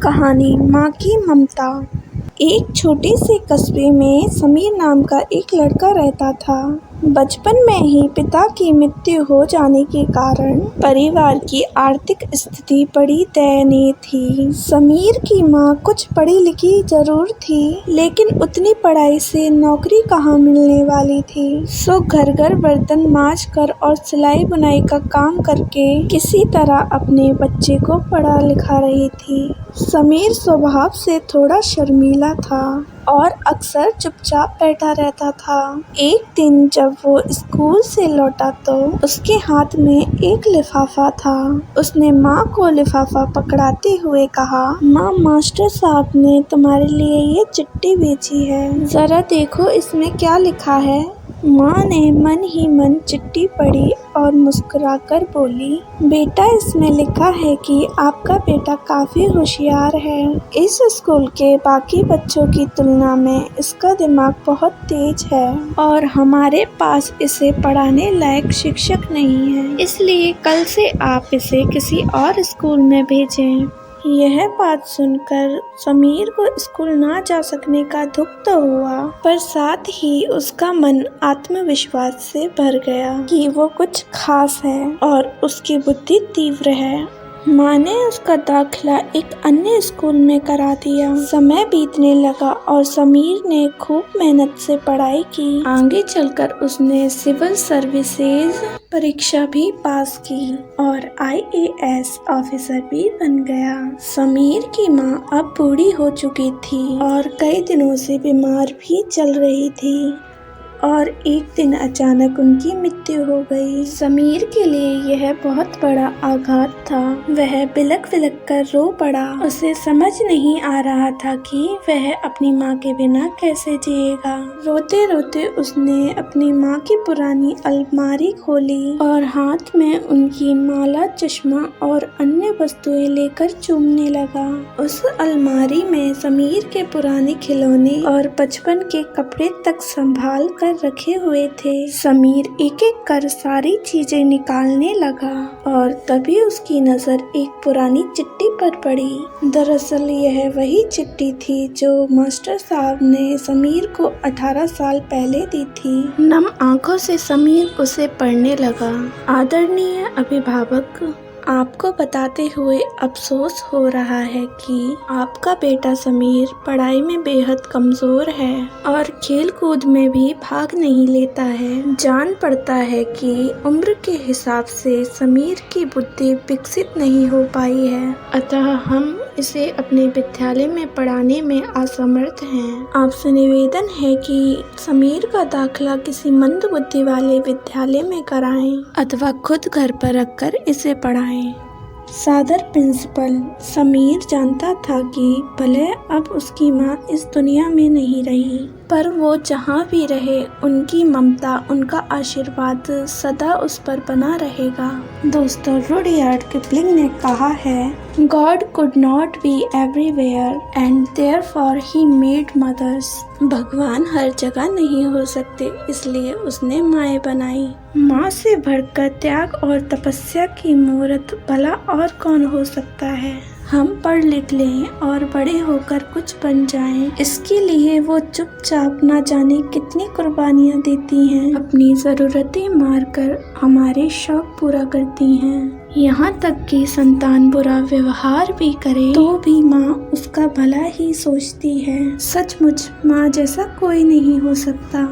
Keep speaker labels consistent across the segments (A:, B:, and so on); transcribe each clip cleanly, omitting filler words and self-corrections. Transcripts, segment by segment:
A: कहानी माँ की ममता। एक छोटे से कस्बे में समीर नाम का एक लड़का रहता था। बचपन में ही पिता की मृत्यु हो जाने के कारण परिवार की आर्थिक स्थिति बड़ी दयनीय थी। समीर की माँ कुछ पढ़ी लिखी जरूर थी, लेकिन उतनी पढ़ाई से नौकरी कहाँ मिलने वाली थी। सो घर घर बर्तन मांज कर और सिलाई बुनाई का काम करके किसी तरह अपने बच्चे को पढ़ा लिखा रही थी। समीर स्वभाव से थोड़ा शर्मीला था और अक्सर चुपचाप बैठा रहता था। एक दिन जब वो स्कूल से लौटा तो उसके हाथ में एक लिफाफा था। उसने माँ को लिफाफा पकड़ाते हुए कहा, माँ, मास्टर साहब ने तुम्हारे लिए ये चिट्ठी भेजी है, जरा देखो इसमें क्या लिखा है। माँ ने मन ही मन चिट्ठी पढ़ी और मुस्कुराकर बोली, बेटा, इसमें लिखा है कि आपका बेटा काफी होशियार है। इस स्कूल के बाकी बच्चों की तुलना में इसका दिमाग बहुत तेज है और हमारे पास इसे पढ़ाने लायक शिक्षक नहीं है, इसलिए कल से आप इसे किसी और स्कूल में भेजें। यह बात सुनकर समीर को स्कूल ना जा सकने का दुख तो हुआ, पर साथ ही उसका मन आत्मविश्वास से भर गया कि वो कुछ खास है और उसकी बुद्धि तीव्र है। माँ ने उसका दाखिला एक अन्य स्कूल में करा दिया। समय बीतने लगा और समीर ने खूब मेहनत से पढ़ाई की। आगे चलकर उसने सिविल सर्विसेज परीक्षा भी पास की और IAS ऑफिसर भी बन गया। समीर की माँ अब बूढ़ी हो चुकी थी और कई दिनों से बीमार भी चल रही थी और एक दिन अचानक उनकी मृत्यु हो गई। समीर के लिए यह बहुत बड़ा आघात था। वह बिलख बिलख कर रो पड़ा। उसे समझ नहीं आ रहा था कि वह अपनी माँ के बिना कैसे जिएगा। रोते रोते उसने अपनी माँ की पुरानी अलमारी खोली और हाथ में उनकी माला, चश्मा और अन्य वस्तुएं लेकर चूमने लगा। उस अलमारी में समीर के पुराने खिलौने और बचपन के कपड़े तक संभाल कर रखे हुए थे। समीर एक एक कर सारी चीजें निकालने लगा और तभी उसकी नजर एक पुरानी चिट्ठी पर पड़ी। दरअसल यह वही चिट्ठी थी जो मास्टर साहब ने समीर को 18 साल पहले दी थी। नम आंखों से समीर उसे पढ़ने लगा। आदरणीय अभिभावक, आपको बताते हुए अफसोस हो रहा है कि आपका बेटा समीर पढ़ाई में बेहद कमजोर है और खेल कूद में भी भाग नहीं लेता है। जान पड़ता है कि उम्र के हिसाब से समीर की बुद्धि विकसित नहीं हो पाई है, अतः हम इसे अपने विद्यालय में पढ़ाने में असमर्थ हैं। आपसे निवेदन है कि समीर का दाखिला किसी मंद बुद्धि वाले विद्यालय में कराएं अथवा खुद घर पर रखकर इसे पढ़ाएं। सादर प्रिंसिपल। समीर जानता था कि भले अब उसकी माँ इस दुनिया में नहीं रही, पर वो जहाँ भी रहे उनकी ममता, उनका आशीर्वाद सदा उस पर बना रहेगा। दोस्तों, रुडयार्ड किपलिंग ने कहा है, God could not be everywhere and therefore he made mothers। भगवान हर जगह नहीं हो सकते, इसलिए उसने माएँ बनाई। माँ से बढ़कर त्याग और तपस्या की मूर्त भला और कौन हो सकता है। हम पढ़ लिख लें और बड़े होकर कुछ बन जाएं, इसके लिए वो चुपचाप ना जाने कितनी कुर्बानियाँ देती हैं। अपनी ज़रूरतें मारकर हमारे शौक पूरा करती हैं। यहाँ तक कि संतान बुरा व्यवहार भी करे तो भी माँ उसका भला ही सोचती है। सचमुच माँ जैसा कोई नहीं हो सकता।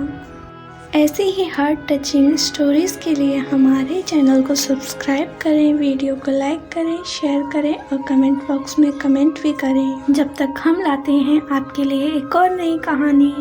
A: ऐसे ही हार्ट टचिंग स्टोरीज के लिए हमारे चैनल को सब्सक्राइब करें, वीडियो को लाइक करें, शेयर करें और कमेंट बॉक्स में कमेंट भी करें। जब तक हम लाते हैं आपके लिए एक और नई कहानी।